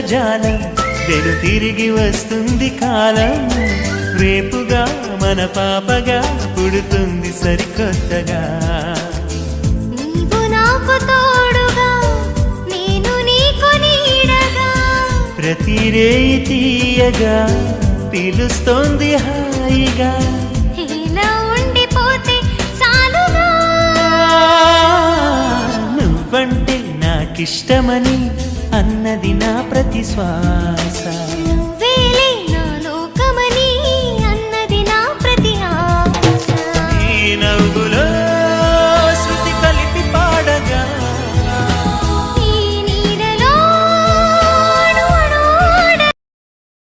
ఇంద్రజాలం వెను తిరిగి వస్తుంది కాలం రేపుగా మన పాపగా పుడుతుంది సరికొత్తగా నీవు నాకు తోడుగా నేను నీకు నీడగా ప్రతి రేయి తీయగా పిలుస్తోంది హాయిగా ఇలా ఉండిపోతే చాలుగా నువ్వంటే నాకిష్టమని అన్నది నా ప్రతి శ్వాస